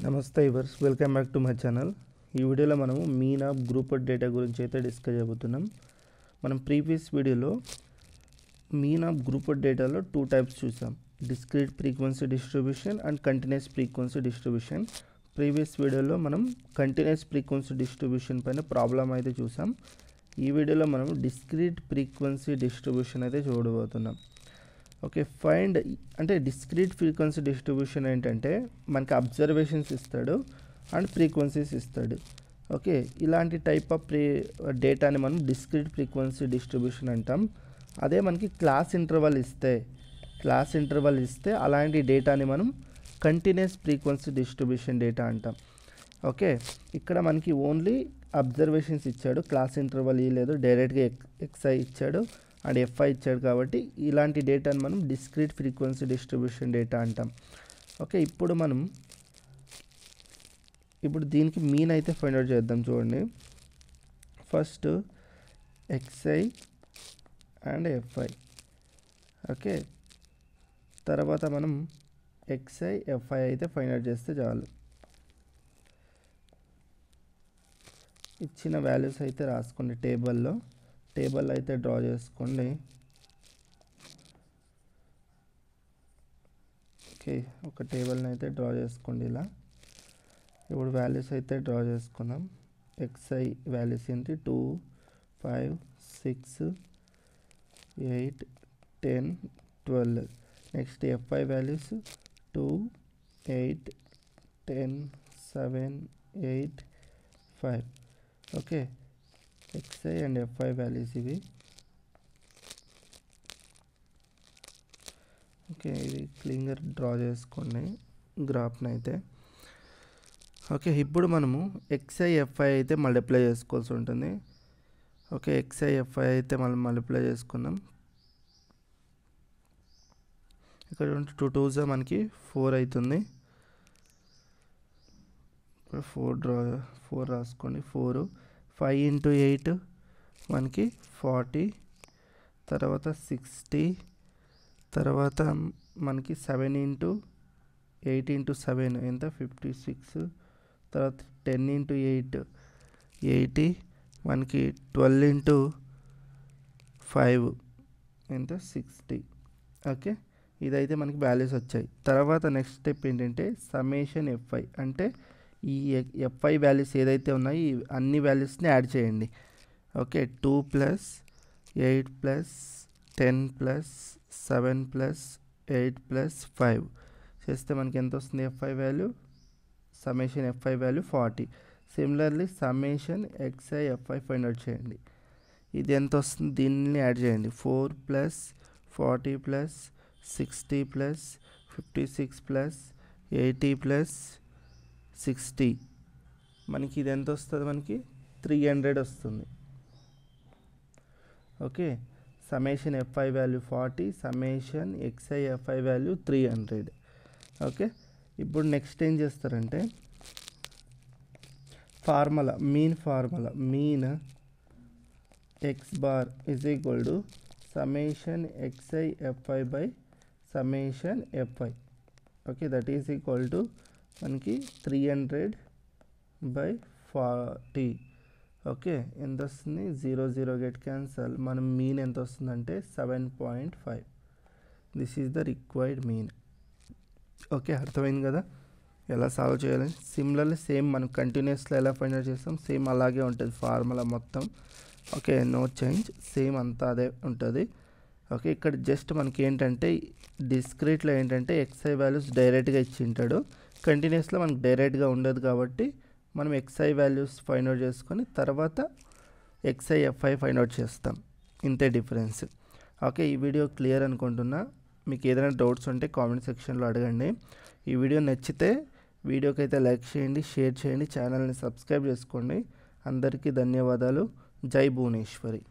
నమస్తే yours, welcome back to my channel. ఈ వీడియోలో మనము మీన్ ఆఫ్ గ్రూప్ డేటా గురించి అయితే డిస్కస్ చేయబోతున్నాం. మనం ప్రీవియస్ వీడియోలో మీన్ ఆఫ్ గ్రూప్ డేటాలో 2 టైప్స్ చూసాం, discrete frequency distribution and continuous frequency distribution. Previous వీడియోలో మనం కంటిన్యూస్ ఫ్రీక్వెన్సీ డిస్ట్రిబ్యూషన్ పైన ప్రాబ్లం అయితే చూసాం. ఈ వీడియోలో మనం డిస్క్రీట్ ఫ్రీక్వెన్సీ డిస్ట్రిబ్యూషన్ అయితే చూడబోతున్నాం. ఓకే, ఫైండ్ అంటే డిస్క్రీట్ ఫ్రీక్వెన్సీ డిస్ట్రిబ్యూషన్ ఏంటంటే మనకి అబ్జర్వేషన్స్ ఇస్తాడు అండ్ ఫ్రీక్వెన్సీస్ ఇస్తాడు. ఓకే, ఇలాంటి టైప్ ఆఫ్ డేటాని మనం డిస్క్రీట్ ఫ్రీక్వెన్సీ డిస్ట్రిబ్యూషన్ అంటాం. అదే మనకి క్లాస్ ఇంటర్వల్ ఇస్తే అలాంటి డేటాని మనం కంటిన్యూస్ ఫ్రీక్వెన్సీ డిస్ట్రిబ్యూషన్ డేటా అంటాం. ఓకే, ఇక్కడ మనకి ఓన్లీ అబ్జర్వేషన్స్ ఇచ్చాడు, క్లాస్ ఇంటర్వల్ ఇవ్వలేదు, డైరెక్ట్గా ఎక్స్ఐ ఇచ్చాడు అండ్ ఎఫ్ఐ ఇచ్చాడు. కాబట్టి ఇలాంటి డేటాను మనం డిస్క్రీట్ ఫ్రీక్వెన్సీ డిస్ట్రిబ్యూషన్ డేటా అంటాం. ఓకే, ఇప్పుడు దీనికి మీన్ అయితే ఫైండ్ అవుట్ చేద్దాం. చూడండి, first x i and f i. Okay, తర్వాత మనం ఎక్స్ఐ ఎఫ్ఐ అయితే ఫైండ్ అవుట్ చేస్తే చాలు. ఇచ్చిన వాల్యూస్ అయితే రాసుకోండి, టేబుల్ అయితే డ్రా చేసుకోండి. ఓకే, ఒక టేబుల్ని అయితే డ్రా చేసుకోండి ఇలా. ఇప్పుడు వాల్యూస్ అయితే డ్రా చేసుకున్నాం. ఎక్స్ఐ వాల్యూస్ ఏంటి? 2, 5, 6, 8, 10, 12. Next f i values 2, 8, 10, 7, 8, 5. Okay, x i and f i values ఇవి. ఓకే, ఇది క్లియర్గా డ్రా చేసుకోండి గ్రాఫ్ని అయితే. ఓకే, ఇప్పుడు మనము ఎక్స్ఐ ఎఫ్ఐ అయితే మల్టిప్లై చేసుకోవాల్సి ఉంటుంది. ఓకే, ఎక్స్ఐ ఎఫ్ఐ అయితే మనం మల్టిప్లై చేసుకుందాం. ఇక్కడ 2 2s మనకి 4 అవుతుంది. 4 రాసుకోండి. 4 5 into 8 మనకి 40, తర్వాత 60, తర్వాత మనకి 7 into 8 into 7 ఎంత? 56, తర్వాత 10 into 8 80, మనకి 12 into 5 ఎంత? 60. ఓకే, ఇదైతే మనకి వాల్యూస్ వచ్చాయి. తర్వాత నెక్స్ట్ స్టెప్ ఏంటంటే సమ్మేషన్ ఎఫ్ఐ. అంటే ఈ ఎఫ్ఐ వాల్యూస్ ఏదైతే ఉన్నాయో ఈ అన్ని వాల్యూస్ని యాడ్ చేయండి. ఓకే, 2 + 8 + 10 + 7 + 8 + 5 చేస్తే మనకి ఎంత వస్తుంది? F i value, summation f i value 40. Similarly summation x i f i find out చేయండి. ఇది ఎంత వస్తుంది? దీన్ని యాడ్ చేయండి. 4 + 40 + 60 + 56 + 80 + 60 మనకి ఇది ఎంత వస్తుంది? మనకి 300 వస్తుంది. Okay, summation f i value 40, summation x i f i value 300. Okay, ఇప్పుడు నెక్స్ట్ ఏం చేస్తారంటే mean x bar is equal to summation x i f i by summation f i. Okay, that is equal to మనకి 300/40. ఓకే, ఎంత వస్తుంది? 0 0 గెట్ క్యాన్సల్. మనం మీన్ ఎంత వస్తుందంటే 7.5. This is the required mean. Okay, అర్థమైంది కదా ఎలా సాల్వ్ చేయాలి? సిమిలర్లీ సేమ్ మనం కంటిన్యూస్లో ఎలా ఫైండ్ అవుట్ చేస్తాం సేమ్ అలాగే ఉంటుంది ఫార్ములా మొత్తం. ఓకే, నో చేంజ్, సేమ్ అంతా అదే ఉంటుంది. ఓకే, ఇక్కడ జస్ట్ మనకి ఏంటంటే డిస్క్రీట్లో ఏంటంటే ఎక్స్ఐ వాల్యూస్ డైరెక్ట్గా ఇచ్చింటాడు, కంటిన్యూస్లో మనకు డైరెక్ట్గా ఉండదు. కాబట్టి మనం ఎక్స్ఐ వాల్యూస్ ఫైండ్ అవుట్ చేసుకొని తర్వాత ఎక్స్ఐ ఎఫ్ఐ ఫైండ్ అవుట్ చేస్తాం, ఇంతే డిఫరెన్స్. ఓకే, ఈ వీడియో క్లియర్ అనుకుంటున్నా. మీకు ఏదైనా డౌట్స్ ఉంటే కామెంట్ సెక్షన్లో అడగండి. ఈ వీడియో నచ్చితే వీడియోకి అయితే లైక్ చేయండి, షేర్ చేయండి, ఛానల్ని సబ్స్క్రైబ్ చేసుకోండి. అందరికీ ధన్యవాదాలు. జై భువనేశ్వరి.